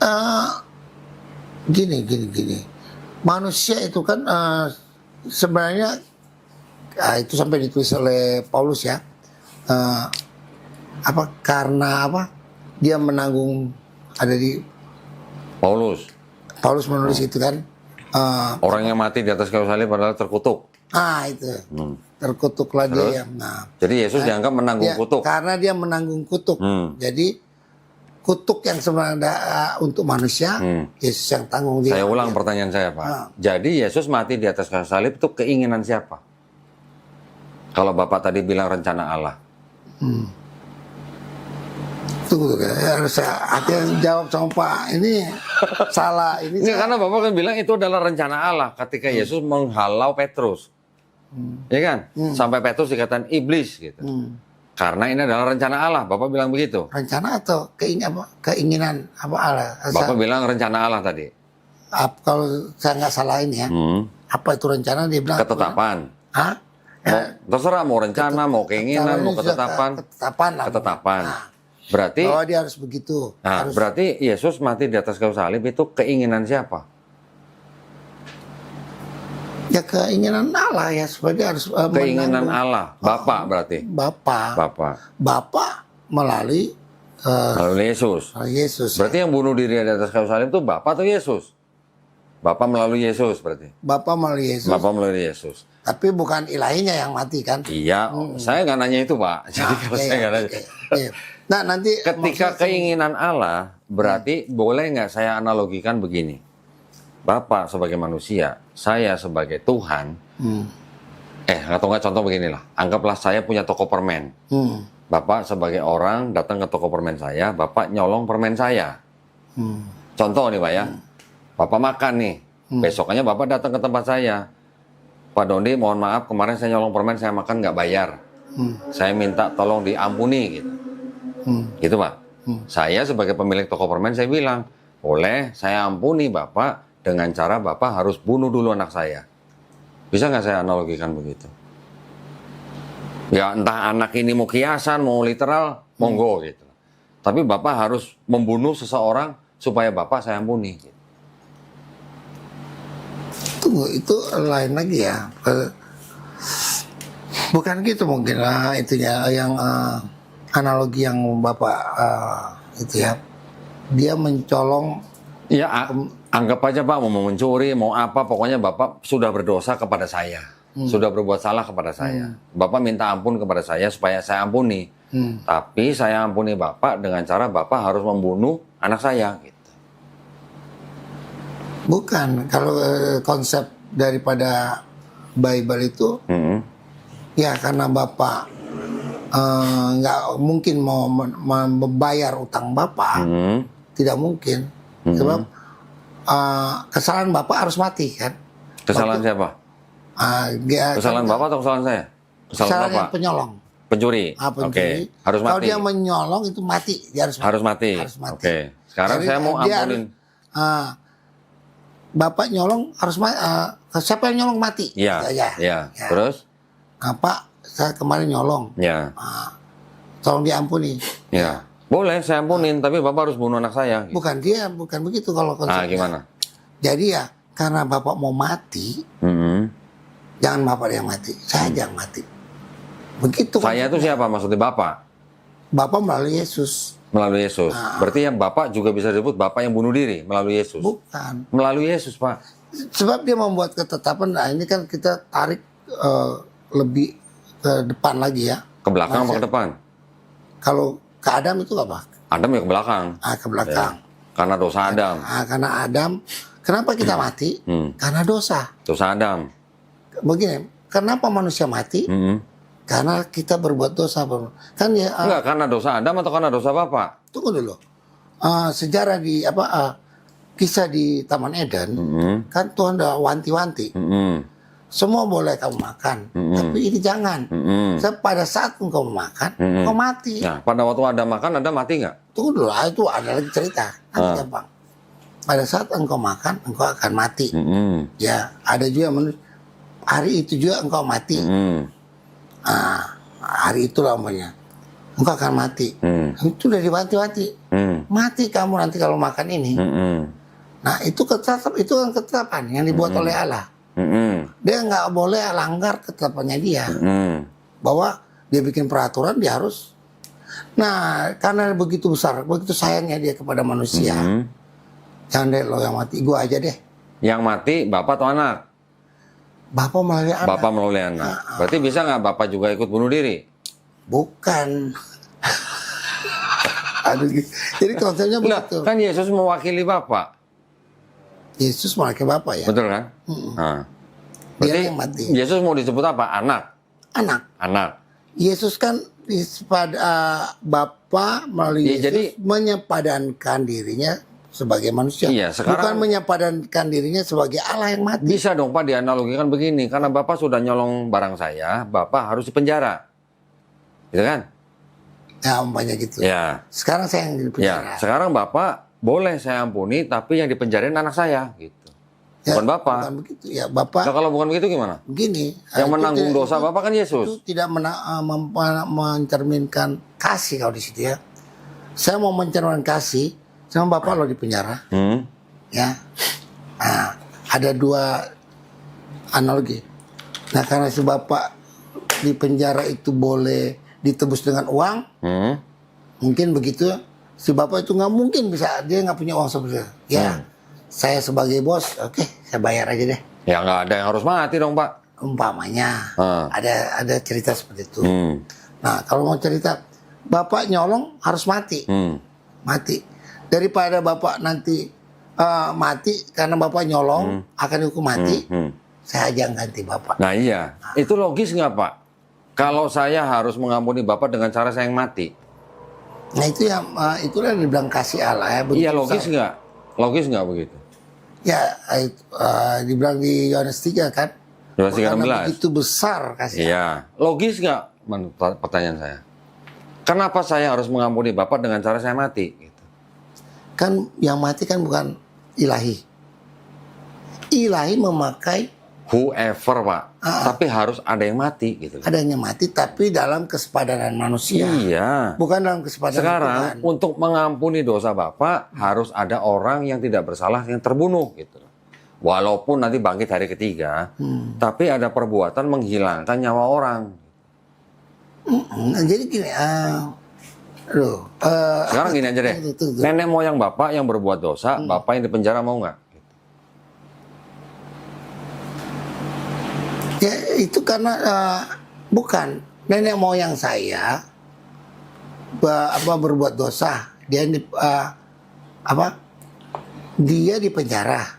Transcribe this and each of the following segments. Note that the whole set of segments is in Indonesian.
eh, gini. Manusia itu kan sebenarnya itu sampai ditulis oleh Paulus ya. Karena dia menanggung, ada di Paulus menulis itu kan. Orang yang mati di atas kayu salib adalah terkutuk. Itu terkutuklah dia. Jadi Yesus dianggap menanggung kutuk. Karena dia menanggung kutuk. Jadi kutuk yang sebenarnya untuk manusia, Yesus yang tanggung dia. Saya ulang pertanyaan saya, Pak. Jadi Yesus mati di atas kayu salib itu keinginan siapa? Kalau Bapak tadi bilang rencana Allah. Tunggu, harus hati jawab sama Pak. Ini salah. Karena Bapak kan bilang itu adalah rencana Allah ketika Yesus menghalau Petrus. Ya kan? Sampai Petrus dikatakan iblis gitu. Karena ini adalah rencana Allah. Bapak bilang begitu. Rencana atau keinginan Allah? Bapak bilang rencana Allah tadi. Kalau saya nggak salah ini ya. Apa itu rencana? Dia bilang ketetapan. Terserah mau rencana, mau keinginan, mau ketetapan. Ketetapan. Berarti bahwa dia harus begitu. Berarti Yesus mati di atas kayu salib itu keinginan siapa? Ya keinginan Allah ya, supaya dia harus keinginan Allah. Bapak berarti. Bapak melalui Yesus. Berarti yang bunuh diri di atas kayu salib itu Bapak atau Yesus? Bapak melalui Yesus berarti. Bapak melalui Yesus. Tapi bukan ilahinya yang mati kan? Iya, saya nggak nanya itu, Pak. Jadi kalau saya nggak nanya. Nah, nanti ketika keinginan Allah, berarti boleh nggak saya analogikan begini? Bapak sebagai manusia, saya sebagai Tuhan. Atau nggak contoh beginilah. Anggaplah saya punya toko permen. Bapak sebagai orang datang ke toko permen saya, Bapak nyolong permen saya. Contoh nih, Pak ya. Bapak makan nih. Besokannya Bapak datang ke tempat saya. Pak Dondi, mohon maaf kemarin saya nyolong permen, saya makan nggak bayar. Saya minta tolong diampuni gitu. Gitu Pak. Saya sebagai pemilik toko permen saya bilang, boleh saya ampuni Bapak dengan cara Bapak harus bunuh dulu anak saya. Bisa nggak saya analogikan begitu? Ya entah anak ini mau kiasan, mau literal, monggo gitu. Tapi Bapak harus membunuh seseorang supaya Bapak saya ampuni. Gitu. Tunggu, itu lain lagi ya. Bukan gitu mungkin lah itunya yang analogi yang Bapak itu ya. Dia mencolong. Ya anggap aja Pak mau mencuri, mau apa, pokoknya Bapak sudah berdosa kepada saya. Sudah berbuat salah kepada saya. Bapak minta ampun kepada saya supaya saya ampuni. Tapi saya ampuni Bapak dengan cara Bapak harus membunuh anak saya gitu. Bukan, kalau konsep daripada Bible itu, ya karena Bapak nggak mungkin mau membayar utang Bapak, tidak mungkin, sebab kesalahan Bapak harus mati kan? Kesalahan siapa? Kesalahan Bapak atau kesalahan saya? Kesalahan yang penyolong. Pencuri. Pencuri. Harus mati. Kalau dia menyolong itu mati, dia harus mati. Oke. Sekarang jadi, saya mau ampunin. Bapak nyolong harus siapa yang nyolong mati? Ya. Terus? Pak, saya kemarin nyolong. Ya. Tolong diampuni. Ya. Boleh saya ampunin, tapi Bapak harus bunuh anak saya. Gitu. Bukan begitu kalau konsepnya. Gimana? Jadi ya, karena Bapak mau mati, jangan Bapak yang mati, saya aja yang mati. Begitu. Saya itu siapa maksudnya Bapak? Bapak melalui Yesus. Melalui Yesus. Berarti yang Bapak juga bisa disebut Bapak yang bunuh diri melalui Yesus. Bukan. Melalui Yesus, Pak. Sebab dia membuat ketetapan. Nah, ini kan kita tarik lebih ke depan lagi ya. Ke belakang apa ke depan? Kalau ke Adam itu apa? Adam ya ke belakang. Ke belakang. Ya. Karena dosa Adam. Karena Adam. Kenapa kita mati? Karena dosa. Dosa Adam. Begini, kenapa manusia mati? Karena kita berbuat dosa. Kan ya. Enggak, karena dosa Adam atau karena dosa Bapak? Tunggu dulu. Sejarah di kisah di Taman Eden, kan Tuhan udah wanti-wanti. Semua boleh kamu makan, tapi ini jangan. Pada saat engkau makan, engkau mati. Nah, pada waktu Adam makan, Adam mati nggak? Tunggu dulu, itu ada lagi cerita. Nanti gampang. Pada saat engkau makan, engkau akan mati. Ya, ada juga hari itu juga engkau mati. Hari itu namanya engkau akan mati. Itu udah diwanti-wanti. Mati kamu nanti kalau makan ini. Nah itu kan ketetapan yang dibuat oleh Allah. Dia nggak boleh langgar ketetapannya dia. Bahwa dia bikin peraturan, dia harus. Nah karena begitu besar, begitu sayangnya dia kepada manusia. Jangan deh lo yang mati, gua aja deh. Yang mati bapak atau anak? Bapak melalui anak. Bapak melalui anak. Berarti bisa nggak bapak juga ikut bunuh diri? Bukan. Aduh, jadi konsepnya begitu. Kan Yesus mewakili bapak. Yesus mewakili bapak ya. Betul kan? Nah. Berarti Dia yang mati. Yesus mau disebut apa? Anak. Anak. Yesus kan Bapa melalui Yesus jadi menyepadankan dirinya sebagai manusia. Iya, sekarang bukan menyepadankan dirinya sebagai Allah yang mati. Bisa dong Pak dianalogikan begini, karena Bapak sudah nyolong barang saya, Bapak harus dipenjara. Gitu kan? Ya, umpamanya gitu. Ya. Sekarang saya yang dipenjara. Ya, sekarang Bapak boleh saya ampuni, tapi yang dipenjarain anak saya, gitu. Ya, Bukan Bapak. Bukan begitu. Ya, Bapak. Nah, kalau bukan begitu gimana? Begini. Yang menanggung dosa Bapak kan Yesus. Itu tidak mencerminkan kasih kalau di situ ya. Saya mau mencerminkan kasih sama Bapak lo di penjara. Ya. Nah, ada dua analogi. Nah, karena si Bapak di penjara itu boleh ditebus dengan uang, mungkin begitu. Si Bapak itu nggak mungkin bisa, dia nggak punya uang seperti itu. Ya, saya sebagai bos, oke, saya bayar aja deh. Ya nggak ada yang harus mati dong Pak. Umpamanya, ada cerita seperti itu. Nah, kalau mau cerita, Bapak nyolong harus mati, mati. Daripada Bapak nanti mati karena Bapak nyolong akan dihukum mati, saya aja ganti Bapak. Nah iya, itu logis nggak Pak? Kalau saya harus mengampuni Bapak dengan cara saya yang mati. Nah itu yang itulah yang dibilang kasih Allah ya. Iya logis nggak? Logis nggak begitu? Ya dibilang di Yohanes 3 kan. Yohanes 13. Karena begitu besar kasih. Iya, logis nggak? Pertanyaan saya. Kenapa saya harus mengampuni Bapak dengan cara saya mati? Gitu. Kan yang mati kan bukan ilahi. Ilahi memakai whoever Pak, tapi harus ada yang mati gitu. Ada yang mati tapi dalam kesepadanan manusia. Iya. Bukan dalam kesepadanan Sekarang Tuhan. untuk mengampuni dosa Bapak harus ada orang yang tidak bersalah yang terbunuh gitu. Walaupun nanti bangkit hari ketiga, tapi ada perbuatan menghilangkan nyawa orang. Jadi gini, sekarang gini aja deh. Nenek moyang Bapak yang berbuat dosa, Bapak yang dipenjara mau nggak? Ya itu karena bukan nenek moyang saya berbuat dosa, dia dia di penjara.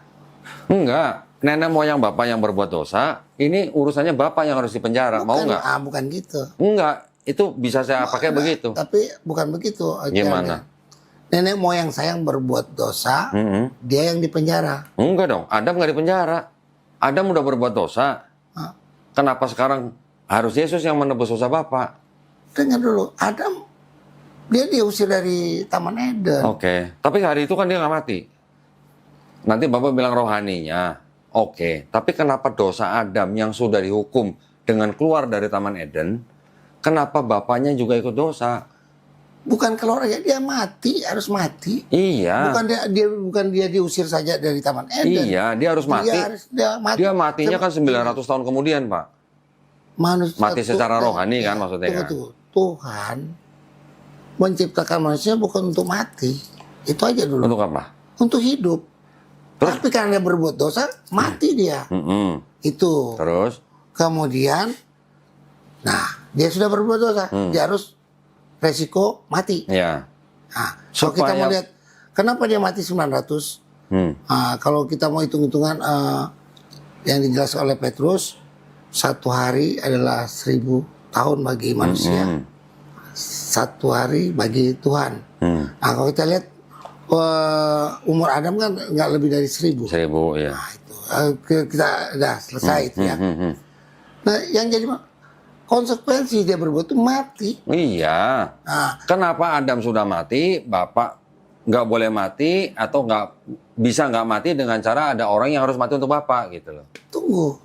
Enggak, nenek moyang Bapak yang berbuat dosa, ini urusannya Bapak yang harus dipenjara, mau nggak? Bukan gitu. Enggak, itu bisa saya pakai begitu. Tapi bukan begitu. Gimana? Nenek moyang saya yang berbuat dosa, dia yang dipenjara. Enggak dong, Adam nggak dipenjara. Adam udah berbuat dosa. Kenapa sekarang harus Yesus yang menebus dosa Bapak? Dengar dulu, Adam dia diusir dari Taman Eden. Oke, tapi hari itu kan dia nggak mati. Nanti Bapak bilang rohaninya. Oke, tapi kenapa dosa Adam yang sudah dihukum dengan keluar dari Taman Eden, kenapa Bapaknya juga ikut dosa? Bukan keluar ya, dia mati, harus mati. Iya. Bukan dia diusir saja dari Taman Eden. Iya, dia harus mati. Dia matinya kan 900 tahun kemudian, Pak. Mati secara rohani kan maksudnya kan. Tuhan menciptakan manusia bukan untuk mati. Itu aja dulu. Untuk apa? Untuk hidup. Terus? Tapi karena dia berbuat dosa, mati dia. Itu. Terus? Kemudian, nah dia sudah berbuat dosa, dia harus resiko mati. Ya. Nah, kalau kita mau lihat kenapa dia mati 900? Kalau kita mau hitung-hitungan yang dijelaskan oleh Petrus, satu hari adalah 1000 tahun bagi manusia. Satu hari bagi Tuhan. Nah, kalau kita lihat umur Adam kan nggak lebih dari 1000. 1000 ya. Nah, itu kita udah selesai itu ya. Nah, yang jadi konsekuensi dia berbuat itu mati. Iya. Nah, kenapa Adam sudah mati, Bapak nggak boleh mati atau nggak mati dengan cara ada orang yang harus mati untuk Bapak gitu loh. Tunggu,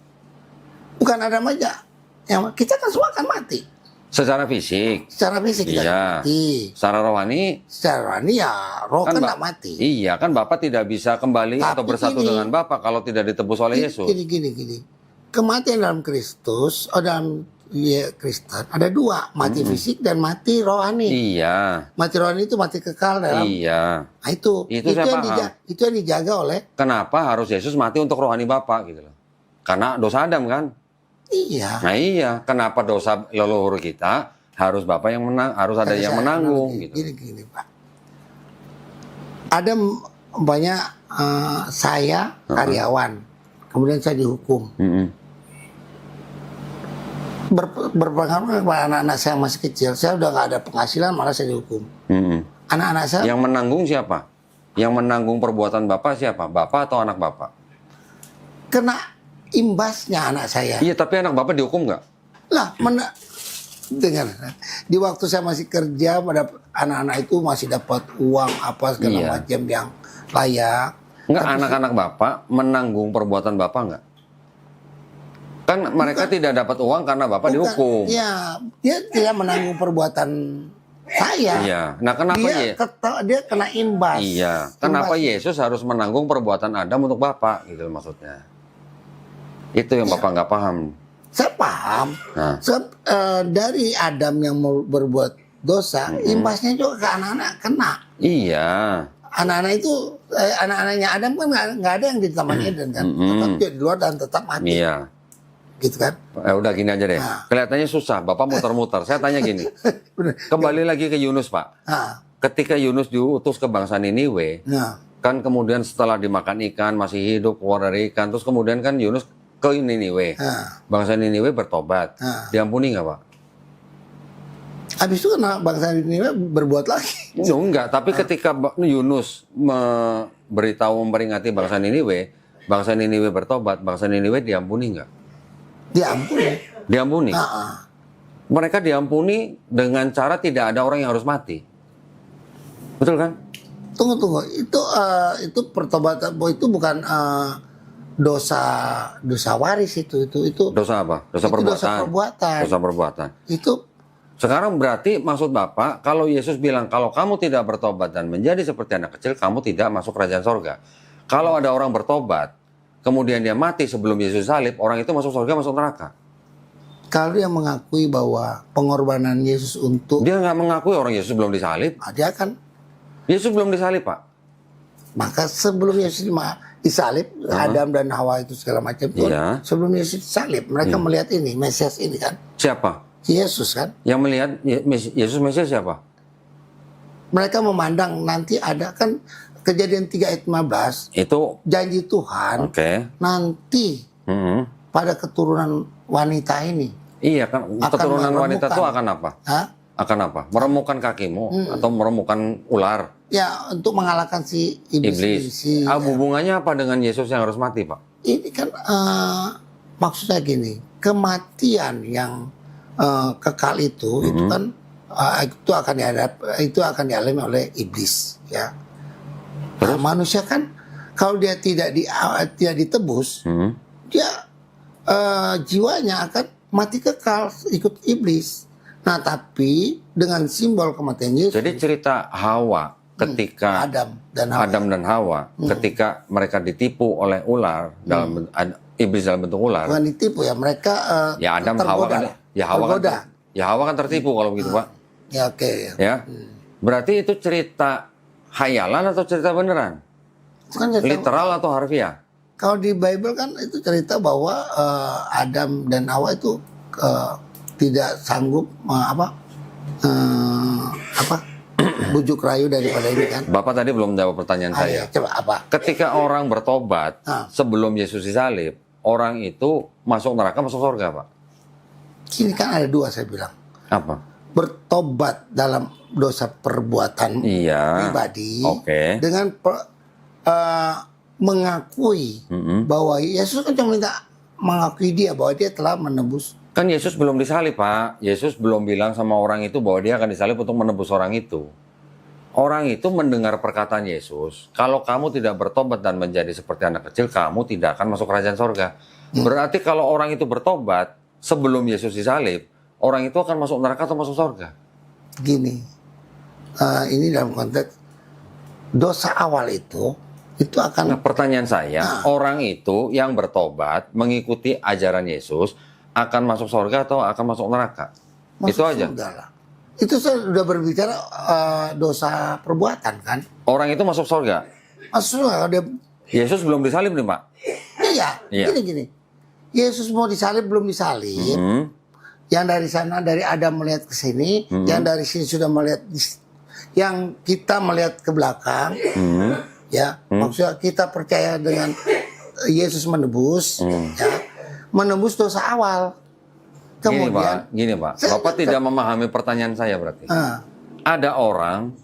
bukan Adam aja. Yang kita kan semua akan mati. Secara fisik. Secara fisik kita Iya. mati. Secara rohani. Secara rohani ya roh kan nggak mati. Iya, kan Bapak tidak bisa kembali Tapi atau bersatu gini, dengan Bapak kalau tidak ditebus oleh Yesus. Gini. Kematian dalam Kristus, dalam Kristen ada dua, mati fisik dan mati rohani. Iya. Mati rohani itu mati kekal dalam. Iya. Nah, itu saya paham. itu yang dijaga oleh. Kenapa harus Yesus mati untuk rohani Bapak gitu loh? Karena dosa Adam kan? Iya. Nah iya, kenapa dosa leluhur kita harus Bapak yang menang, harus ada yang menanggung gitu. Gini, Pak. Ada banyak saya karyawan, kemudian saya dihukum. Berpengaruh kepada anak-anak saya yang masih kecil. Saya udah nggak ada penghasilan, malah saya dihukum. Anak-anak saya. Yang menanggung siapa? Yang menanggung perbuatan Bapak siapa? Bapak atau anak Bapak? Kena imbasnya anak saya. Iya, tapi anak Bapak dihukum nggak? Lah, dengar. Di waktu saya masih kerja, pada anak-anak itu masih dapat uang apa segala macam yang layak. Enggak, anak-anak Bapak menanggung perbuatan Bapak nggak? Kan mereka tidak dapat uang karena Bapak dihukum. Iya, dia tidak menanggung perbuatan saya. Iya. Nah, kenapa dia kena imbas. Iya. Kenapa Yesus harus menanggung perbuatan Adam untuk Bapak gitu maksudnya? Itu yang Bapak nggak paham. Saya paham. Nah. Dari Adam yang berbuat dosa, imbasnya juga ke anak-anak kena. Iya. Anak-anak itu, anak-anaknya Adam kan nggak ada yang di Taman Eden kan, tetap dia di luar dan tetap mati. Iya. Gitu kan? Udah gini aja deh. Kelihatannya susah. Bapak muter-muter. Saya tanya gini. Kembali lagi ke Yunus, Pak. Ketika Yunus diutus ke bangsa Niniwe, kan kemudian setelah dimakan ikan, masih hidup, keluar dari ikan, terus kemudian kan Yunus ke Niniwe. Bangsa Niniwe bertobat. Diampuni nggak, Pak? Habis itu kena bangsa Niniwe berbuat lagi. Enggak, tapi ketika Yunus memperingati bangsa Niniwe bertobat, bangsa Niniwe diampuni nggak? Diampuni. Mereka diampuni dengan cara tidak ada orang yang harus mati. Betul kan? Tunggu. Itu pertobatan, itu bukan dosa waris itu. Dosa apa? Dosa perbuatan. Dosa perbuatan. Itu sekarang berarti maksud Bapak, kalau Yesus bilang kalau kamu tidak bertobat dan menjadi seperti anak kecil, kamu tidak masuk kerajaan sorga. Kalau ada orang bertobat, kemudian dia mati sebelum Yesus salib, orang itu masuk surga, masuk neraka. Kalau dia mengakui bahwa pengorbanan Yesus untuk... Dia nggak mengakui orang Yesus belum disalib. Dia akan... Yesus belum disalib, Pak. Maka sebelum Yesus disalib, Adam dan Hawa itu segala macam itu, sebelum Yesus disalib, mereka melihat ini, Mesias ini kan. Siapa? Yesus kan. Yang melihat Yesus Mesias siapa? Mereka memandang nanti ada kan... Kejadian 3 ayat 15 itu janji Tuhan nanti pada keturunan wanita ini. Iya kan, keturunan wanita itu akan apa? Akan apa? Meremukkan kakimu atau meremukkan ular? Ya, untuk mengalahkan si iblis. Hubungannya apa dengan Yesus yang harus mati, Pak? Ini kan maksudnya gini, kematian yang kekal itu kan itu akan dialami oleh iblis, ya. Nah, manusia kan kalau dia tidak ditebus, dia jiwanya akan mati kekal ikut iblis. Nah, tapi dengan simbol kematian Yesus. Jadi cerita Hawa ketika Adam dan Hawa ketika mereka ditipu oleh ular dalam iblis dalam bentuk ular. Bukan ditipu ya, mereka ya Adam Hawa kan tertipu kalau begitu, Pak. Ya oke. Ya. Berarti itu cerita hayalan atau cerita beneran? Literal atau harfiah? Kalau di Bible kan itu cerita bahwa Adam dan Hawa itu tidak sanggup bujuk rayu daripada ini kan. Bapak tadi belum jawab pertanyaan saya. Coba apa? Ketika orang bertobat sebelum Yesus disalib, orang itu masuk neraka, masuk surga, Pak? Kini kan ada dua saya bilang. Apa? Bertobat dalam dosa perbuatan pribadi dengan mengakui bahwa Yesus kan cuma minta mengakui dia bahwa dia telah menebus. Kan Yesus belum disalib, Pak. Yesus belum bilang sama orang itu bahwa dia akan disalib untuk menebus orang itu. Orang itu mendengar perkataan Yesus, kalau kamu tidak bertobat dan menjadi seperti anak kecil, kamu tidak akan masuk kerajaan sorga. Berarti kalau orang itu bertobat sebelum Yesus disalib, orang itu akan masuk neraka atau masuk surga? Gini, ini dalam konteks dosa awal itu akan Nah, pertanyaan saya, orang itu yang bertobat mengikuti ajaran Yesus akan masuk surga atau akan masuk neraka? masuk Itu aja. surga lah. Itu saya sudah berbicara dosa perbuatan kan. Orang itu masuk surga. Masuk surga dia. Yesus belum disalib nih, Pak. Iya, Iya. gini. Yesus mau disalib belum disalib. Yang dari sana dari Adam melihat ke sini, yang dari sini sudah melihat, yang kita melihat ke belakang, ya maksudnya kita percaya dengan Yesus menebus, ya menebus dosa awal. Kemudian, Gini Pak, Bapak tidak memahami pertanyaan saya berarti. Ada orang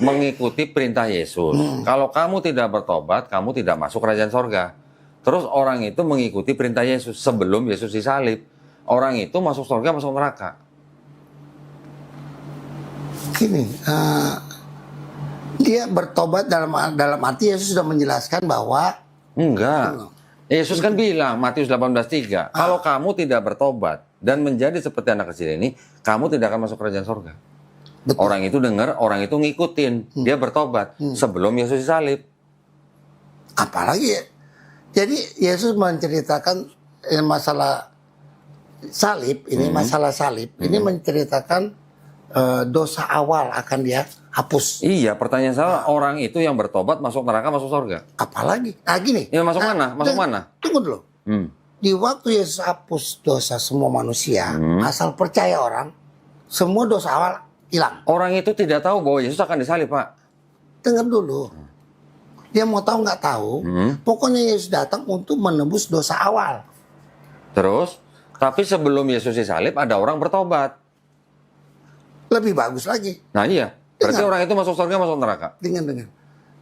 mengikuti perintah Yesus. Kalau kamu tidak bertobat, kamu tidak masuk kerajaan sorga. Terus orang itu mengikuti perintah Yesus sebelum Yesus disalib. Orang itu masuk surga, masuk neraka. gini, dia bertobat dalam arti Yesus sudah menjelaskan bahwa Enggak. Yesus kan bilang, Matius 18:3, kalau kamu tidak bertobat dan menjadi seperti anak kecil ini, kamu tidak akan masuk kerajaan surga. betul. Orang itu dengar, orang itu ngikutin, dia bertobat sebelum Yesus disalib. Apalagi ya. Jadi Yesus menceritakan masalah salib ini, masalah salib ini menceritakan dosa awal akan dia hapus. Iya, pertanyaan saya, orang itu yang bertobat masuk neraka, masuk surga. Apalagi, gini. Ya masuk mana? Masuk mana? Tunggu dulu. Di waktu Yesus hapus dosa semua manusia, asal percaya orang, semua dosa awal hilang. Orang itu tidak tahu bahwa Yesus akan disalib, Pak. Dengar dulu. Dia mau tahu nggak tahu, pokoknya Yesus datang untuk menebus dosa awal. Terus, tapi sebelum Yesus disalib ada orang bertobat. Lebih bagus lagi. Nah iya, berarti orang itu masuk surga, masuk neraka. Dengan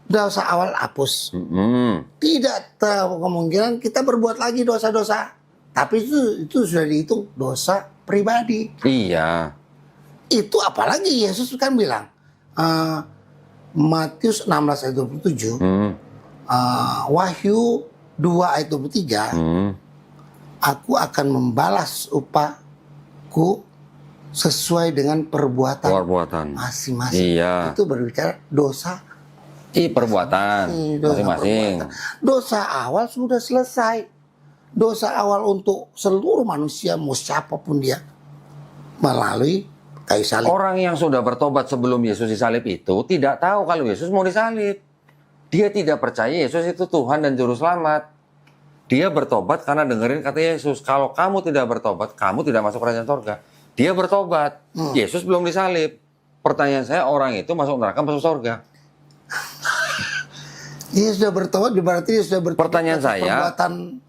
dosa awal hapus. Hmm. Tidak tahu kemungkinan kita berbuat lagi dosa-dosa. Tapi itu sudah dihitung dosa pribadi. Iya. Itu apalagi Yesus kan bilang, Matius 16 ayat 27, Wahyu 2 ayat 23, aku akan membalas upahku sesuai dengan perbuatan masing-masing. Iya. Itu berbicara dosa. Perbuatan masing-masing. Dosa awal sudah selesai. Dosa awal untuk seluruh manusia, mau siapapun dia, melalui kayu salib. Orang yang sudah bertobat sebelum Yesus disalib itu tidak tahu kalau Yesus mau disalib. Dia tidak percaya Yesus itu Tuhan dan Juru Selamat. Dia bertobat karena dengerin kata Yesus. Kalau kamu tidak bertobat, kamu tidak masuk kerajaan surga. Dia bertobat. Yesus belum disalib. Pertanyaan saya, orang itu masuk neraka, masuk surga? Dia sudah bertobat, berarti dia sudah bertobat. Pertanyaan saya,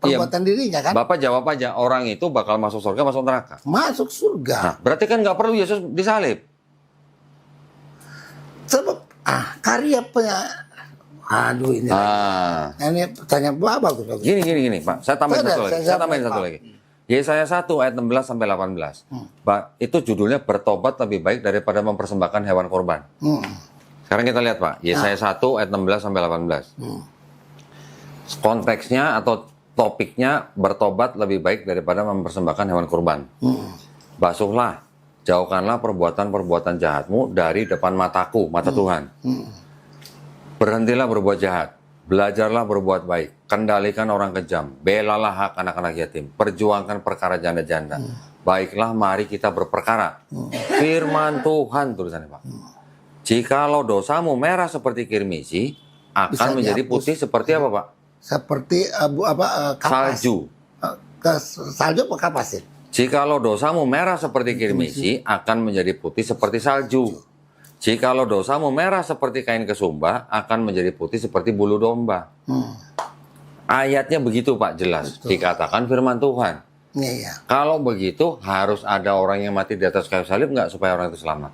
perbuatan dirinya kan? Bapak jawab aja, orang itu bakal masuk surga, masuk neraka? Masuk surga. Nah, berarti kan nggak perlu Yesus disalib. Sebab karya aduh ini. Ini pertanyaan bagus. Gini, Pak. Saya tambahin satu lagi. Saya tambahin satu lagi. Yesaya 1 ayat 16 sampai 18. Itu judulnya bertobat lebih baik daripada mempersembahkan hewan korban. Sekarang kita lihat, Pak. Yesaya 1 ayat 16 sampai 18. Konteksnya atau topiknya bertobat lebih baik daripada mempersembahkan hewan kurban. Basuhlah, jauhkanlah perbuatan-perbuatan jahatmu dari depan mataku, mata Tuhan. Berhentilah berbuat jahat, belajarlah berbuat baik, kendalikan orang kejam, belalah hak anak-anak yatim, perjuangkan perkara janda-janda. Baiklah, mari kita berperkara. Firman Tuhan, tulisannya, Pak. Jikalau dosamu merah seperti kirmisi, akan menjadi putih seperti apa, Pak? Seperti kapas. Salju. Salju apa kapas ya? Jikalau dosamu merah seperti kirmisi, akan menjadi putih seperti salju. Jikalau dosamu merah seperti kain kesumba, akan menjadi putih seperti bulu domba. Ayatnya begitu, Pak, jelas. Betul. Dikatakan firman Tuhan. Iya. Kalau begitu, harus ada orang yang mati di atas kayu salib nggak supaya orang itu selamat?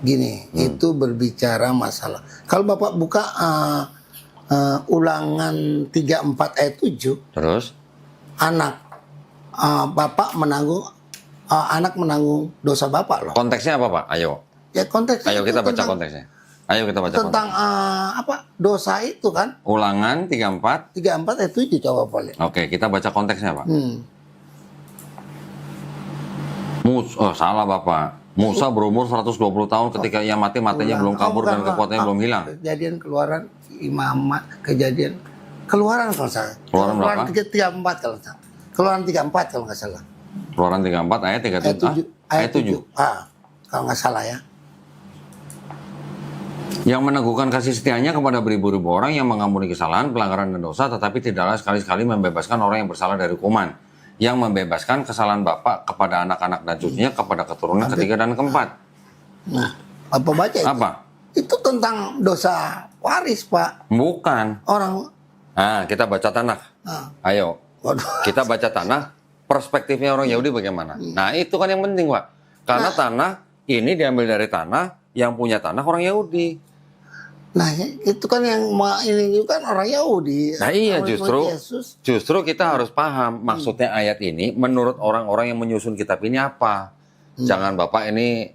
Gini, itu berbicara masalah. Kalau Bapak buka Ulangan 34 ayat 7, Terus? Bapak menanggung, anak menanggung dosa Bapak loh. Konteksnya apa, Pak? Ayo. Ya konteksnya. Ayo kita baca tentang, konteksnya. Ayo kita baca tentang dosa itu kan. Ulangan 34. 34 ayat 7 coba Pak lihat. Oke, kita baca konteksnya, Pak. Salah Bapak. Musa berumur 120 tahun ketika ia mati, matanya belum kabur dan kekuatannya belum hilang. Kejadian Keluaran Imamat, kejadian Keluaran kalau salah. Keluaran berapa? 34 kalau salah. Keluaran 34 kalau nggak salah. Keluaran 34 ayat 37. Ayat 7. Kalau nggak salah ya. Yang meneguhkan kasih setianya kepada beribu-ribu orang yang mengampuni kesalahan, pelanggaran dan dosa, tetapi tidaklah sekali-sekali membebaskan orang yang bersalah dari hukuman. Yang membebaskan kesalahan Bapak kepada anak-anak dan cucunya, kepada keturunan ketiga dan keempat. Nah, apa baca itu? Apa? Itu tentang dosa waris, Pak. Bukan. Orang. Nah, kita baca tanah. Ayo. Waduh. Kita baca tanah, perspektifnya orang Yahudi bagaimana? Nah, itu kan yang penting, Pak. Karena tanah ini diambil dari tanah, yang punya tanah orang Yahudi. Nah, itu kan yang ini kan orang Yahudi. Nah iya, Orang justru kita harus paham maksudnya ayat ini menurut orang-orang yang menyusun kitab ini apa. Jangan Bapak ini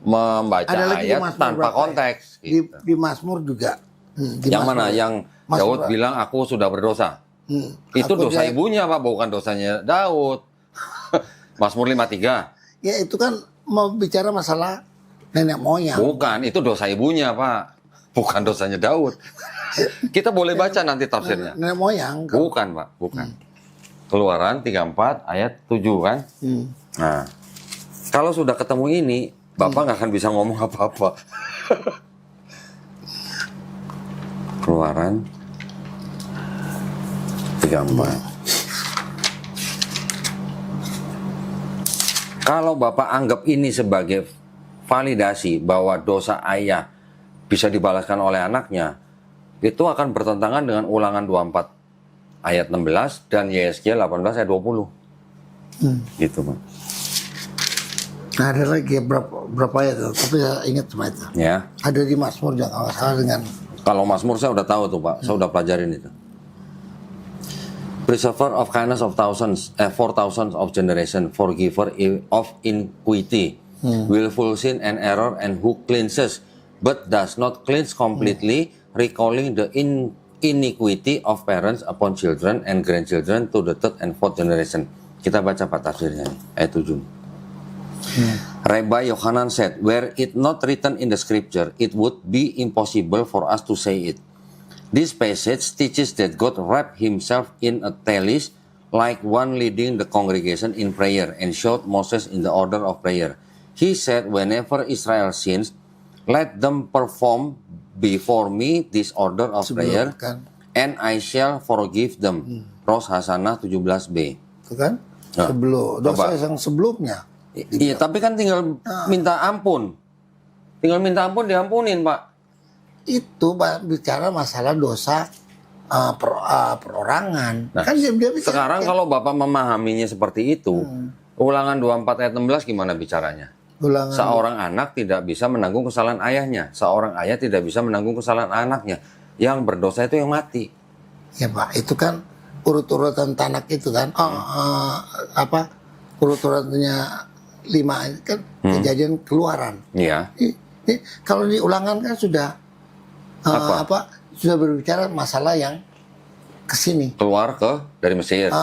membaca ayat tanpa konteks. Gitu. Di Mazmur juga. Yang mana? Yang Daud bilang aku sudah berdosa. Itu dosa ibunya Pak, bukan dosanya Daud. Mazmur 53. Ya itu kan mau bicara masalah nenek moyang. Bukan, itu dosa ibunya Pak. Bukan dosanya Daud. Kita boleh baca nanti tafsirnya. Nenek moyang. Bukan, Pak. Bukan. Keluaran 34 ayat 7 kan? Nah, kalau sudah ketemu ini, Bapak nggak akan bisa ngomong apa-apa. Keluaran 34. Kalau Bapak anggap ini sebagai validasi bahwa dosa ayah bisa dibalaskan oleh anaknya, itu akan bertentangan dengan Ulangan 24 ayat 16 dan Yesaya 18 ayat 20. Gitu, Pak. Nah, ada lagi berapa ayat, tapi saya ingat cuma itu. Ya. Ada di Mazmur juga kalau salah dengan. Kalau Mazmur saya udah tahu tuh, Pak. Saya udah pelajarin itu. Preserver of kindness of thousands, for thousands of generation, forgiver of iniquity, willful sin and error, and who cleanses but does not cleanse completely, recalling the iniquity of parents upon children and grandchildren to the third and fourth generation. Kita baca Pak tafsirnya nih, ayat 7. Rabbi Yohanan said, were it not written in the scripture, it would be impossible for us to say it. This passage teaches that God wrapped himself in a tallis like one leading the congregation in prayer and showed Moses in the order of prayer. He said, whenever Israel sins, let them perform before me this order of prayer, and I shall forgive them. Ros Hasanah 17b. Itu kan? Sebelum dosa yang sebelumnya. Iya, tapi kan tinggal minta ampun. Tinggal minta ampun diampunin, Pak. Itu Pak, bicara masalah dosa perorangan. Nah, Kan dia bisa, sekarang kalau Bapak memahaminya seperti itu, Ulangan 24 ayat 16 gimana bicaranya? Ulangan. Seorang anak tidak bisa menanggung kesalahan ayahnya. Seorang ayah tidak bisa menanggung kesalahan anaknya. Yang berdosa itu yang mati. Ya Pak, itu kan urut-urutan tanak itu kan. Urut-urutannya 5 kan kejadian Keluaran. Iya. Kalau di Ulangan kan sudah sudah berbicara masalah yang kesini. Keluar dari Mesir.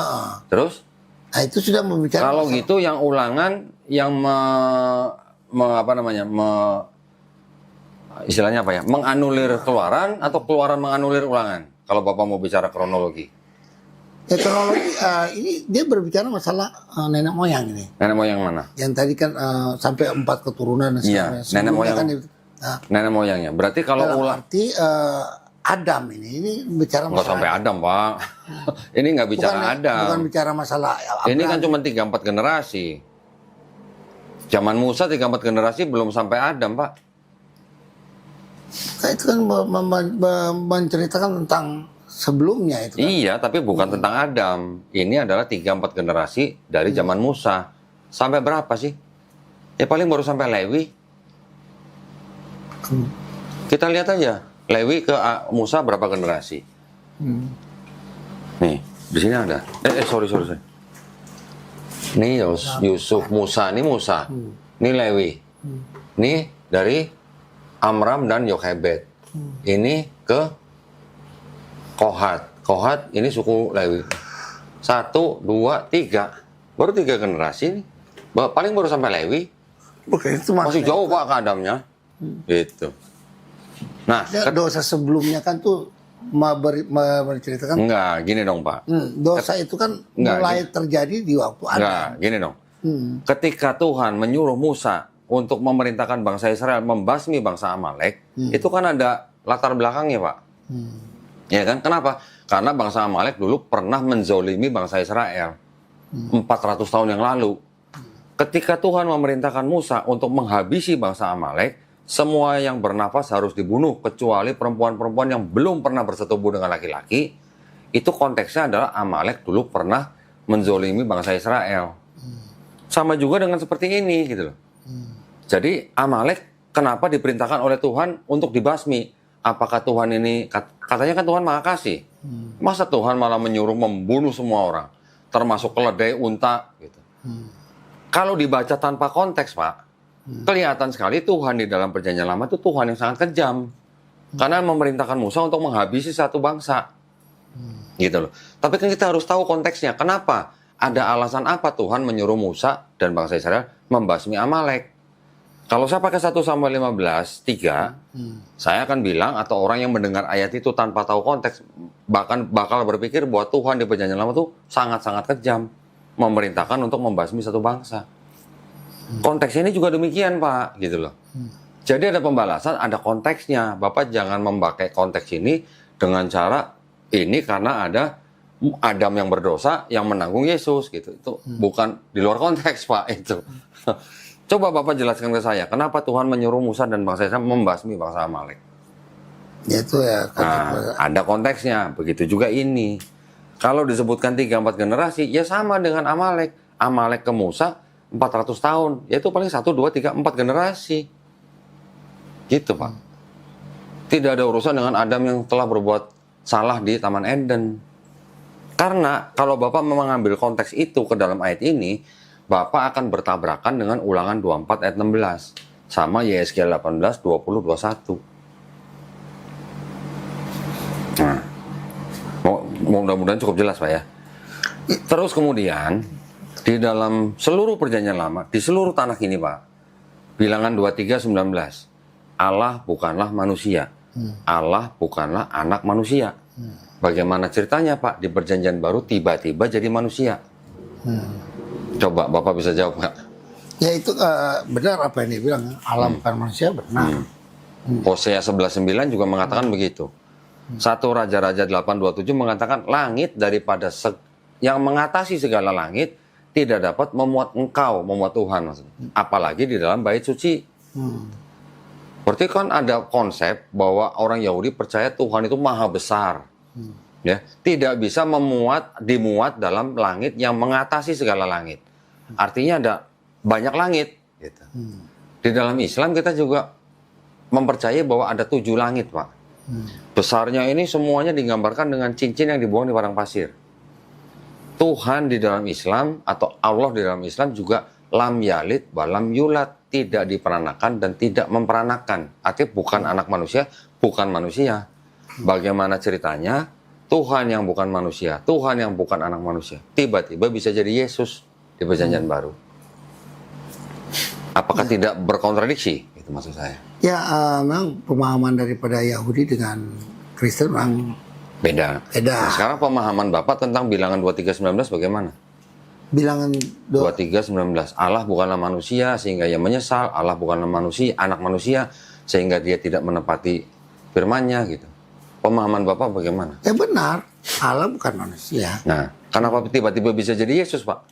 Terus? Nah itu sudah membicarakan. Kalau gitu yang Ulangan yang istilahnya apa ya? Menganulir Keluaran atau Keluaran menganulir Ulangan? Kalau Bapak mau bicara kronologi. Ya kronologi ini dia berbicara masalah nenek moyang ini. Nenek moyang mana? Yang tadi kan sampai 4 keturunan. Iya. Nenek moyang. Kan, nenek moyangnya. Berarti kalau arti Adam ini bicara masalah. Nggak sampai Adam, Pak. Ini nggak bicara Adam. Bukan bicara masalah Abraham. Ini kan cuma 3-4 generasi. Zaman Musa 3-4 generasi belum sampai Adam, Pak. Itu kan menceritakan tentang sebelumnya itu kan. Iya, tapi bukan tentang Adam. Ini adalah 3-4 generasi dari zaman Musa. Sampai berapa sih? Ya paling baru sampai Lewi. Kita lihat aja. Lewi ke Musa berapa generasi? Nih, di sini ada. Sorry. Nih Yusuf, Musa. Ini Musa. Ini Lewi. Ini dari Amram dan Yochebed. Ini ke Kohat. Kohat ini suku Lewi. 1, 2, 3. Baru 3 generasi nih. Paling baru sampai Lewi. Bukan itu Masih maksudnya. jauh Pak ke Adamnya. Gitu. Nah, Dosa sebelumnya kan tuh menceritakan enggak, gini dong Pak. dosa itu kan Enggak, mulai terjadi di waktu Enggak, Adam. gini dong. Ketika Tuhan menyuruh Musa untuk memerintahkan bangsa Israel membasmi bangsa Amalek, itu kan ada latar belakangnya Pak. Ya kan? Kenapa? Karena bangsa Amalek dulu pernah menzolimi bangsa Israel 400 tahun yang lalu. Ketika Tuhan memerintahkan Musa untuk menghabisi bangsa Amalek, semua yang bernafas harus dibunuh, kecuali perempuan-perempuan yang belum pernah bersetubuh dengan laki-laki. Itu konteksnya adalah Amalek dulu pernah menzolimi bangsa Israel. Sama juga dengan seperti ini, gitu loh. Jadi Amalek kenapa diperintahkan oleh Tuhan untuk dibasmi? Apakah Tuhan ini, katanya kan Tuhan Maha Kasih. Masa Tuhan malah menyuruh membunuh semua orang, termasuk keledai, unta, gitu. Kalau dibaca tanpa konteks, Pak, kelihatan sekali Tuhan di dalam Perjanjian Lama itu Tuhan yang sangat kejam. Karena memerintahkan Musa untuk menghabisi satu bangsa. Gitu loh. Tapi kan kita harus tahu konteksnya. Kenapa? Ada alasan apa Tuhan menyuruh Musa dan bangsa Israel membasmi Amalek? Kalau saya pakai 1 Samuel 15:3, saya akan bilang atau orang yang mendengar ayat itu tanpa tahu konteks bahkan bakal berpikir bahwa Tuhan di Perjanjian Lama itu sangat-sangat kejam, memerintahkan untuk membasmi satu bangsa. Konteksnya ini juga demikian, Pak, gitu loh. Jadi ada pembalasan, ada konteksnya. Bapak jangan memakai konteks ini dengan cara ini karena ada Adam yang berdosa yang menanggung Yesus, gitu. Itu bukan di luar konteks, Pak, itu. Coba Bapak jelaskan ke saya, kenapa Tuhan menyuruh Musa dan bangsa Israel membasmi bangsa Amalek? Ya itu ya. Nah, ada konteksnya. Begitu juga ini. Kalau disebutkan 3-4 generasi, ya sama dengan Amalek. Amalek ke Musa 400 tahun, yaitu paling 1, 2, 3, 4 generasi. Gitu, Pak. Tidak ada urusan dengan Adam yang telah berbuat salah di Taman Eden. Karena kalau Bapak mengambil konteks itu ke dalam ayat ini, Bapak akan bertabrakan dengan Ulangan 24 ayat 16. Sama Yesaya 18, 20, 21. Nah, mudah-mudahan cukup jelas, Pak ya. Terus kemudian, di dalam seluruh Perjanjian Lama, di seluruh tanah ini, Pak, Bilangan 23, 19. Allah bukanlah manusia. Allah bukanlah anak manusia. Bagaimana ceritanya, Pak? Di Perjanjian Baru tiba-tiba jadi manusia. Coba Bapak bisa jawab nggak? Ya itu benar apa yang dia bilang. Allah bukan manusia, benar. Hosea 11:9 juga mengatakan begitu. 1 Raja-Raja 8:27 mengatakan langit daripada yang mengatasi segala langit tidak dapat memuat engkau, memuat Tuhan maksudnya. Apalagi di dalam bait suci. Berarti kan ada konsep bahwa orang Yahudi percaya Tuhan itu maha besar. Ya, tidak bisa dimuat dalam langit yang mengatasi segala langit. Artinya ada banyak langit. Gitu. Di dalam Islam kita juga mempercayai bahwa ada 7 langit, Pak. Besarnya ini semuanya digambarkan dengan cincin yang dibuang di padang pasir. Tuhan di dalam Islam atau Allah di dalam Islam juga lam yalid walam yulat, tidak diperanakan dan tidak memperanakan. Artinya bukan anak manusia, bukan manusia. Bagaimana ceritanya? Tuhan yang bukan manusia, Tuhan yang bukan anak manusia, tiba-tiba bisa jadi Yesus di Perjanjian Baru. Apakah tidak berkontradiksi? Itu maksud saya. Ya memang pemahaman daripada Yahudi dengan Kristen memang Beda. Nah, sekarang pemahaman Bapak tentang Bilangan 23:19 bagaimana? Bilangan 23:19. Allah bukanlah manusia sehingga ia menyesal. Allah bukanlah manusia, anak manusia sehingga dia tidak menepati firman-Nya gitu. Pemahaman Bapak bagaimana? Ya benar, Allah bukan manusia. Nah, kenapa tiba-tiba bisa jadi Yesus, Pak?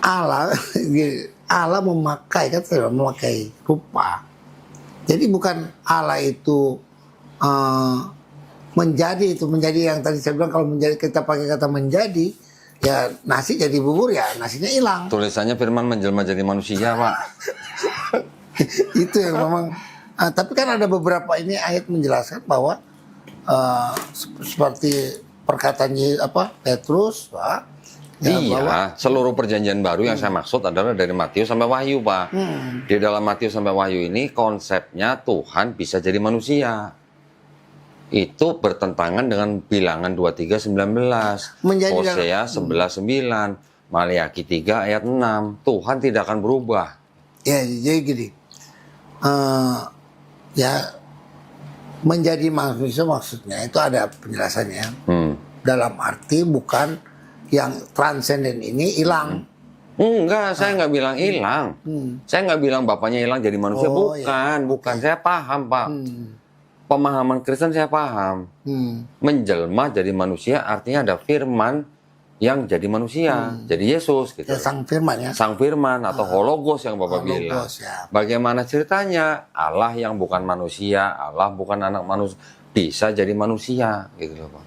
Allah memakai rupa. Jadi bukan Allah itu menjadi yang tadi saya bilang, kalau menjadi kita pakai kata menjadi, ya nasi jadi bubur ya nasinya hilang. Tulisannya firman menjelma jadi manusia, Pak. Itu yang memang. Tapi kan ada beberapa ini ayat menjelaskan bahwa seperti perkataan Petrus, Pak. Ya, iya, bahwa, seluruh Perjanjian Baru yang saya maksud adalah dari Matius sampai Wahyu, Pak. Di dalam Matius sampai Wahyu ini konsepnya Tuhan bisa jadi manusia. Itu bertentangan dengan Bilangan 23:19, Hosea 11:9, Maliaki 3 ayat 6. Tuhan tidak akan berubah. Ya, jadi gini. Ya, menjadi manusia maksudnya itu ada penjelasannya. Dalam arti bukan yang transenden ini hilang. Enggak, saya nggak bilang hilang. Saya nggak bilang bapaknya hilang jadi manusia. Oh, Bukan, iya. bukan. Saya paham, Pak. Pemahaman Kristen saya paham. Menjelma jadi manusia artinya ada firman yang jadi manusia. Jadi Yesus gitu. Ya, sang firman ya. Sang firman atau hologos yang Bapak bilang. Hologos, ya. Bagaimana ceritanya? Allah yang bukan manusia, Allah bukan anak manusia, bisa jadi manusia gitu loh, Pak.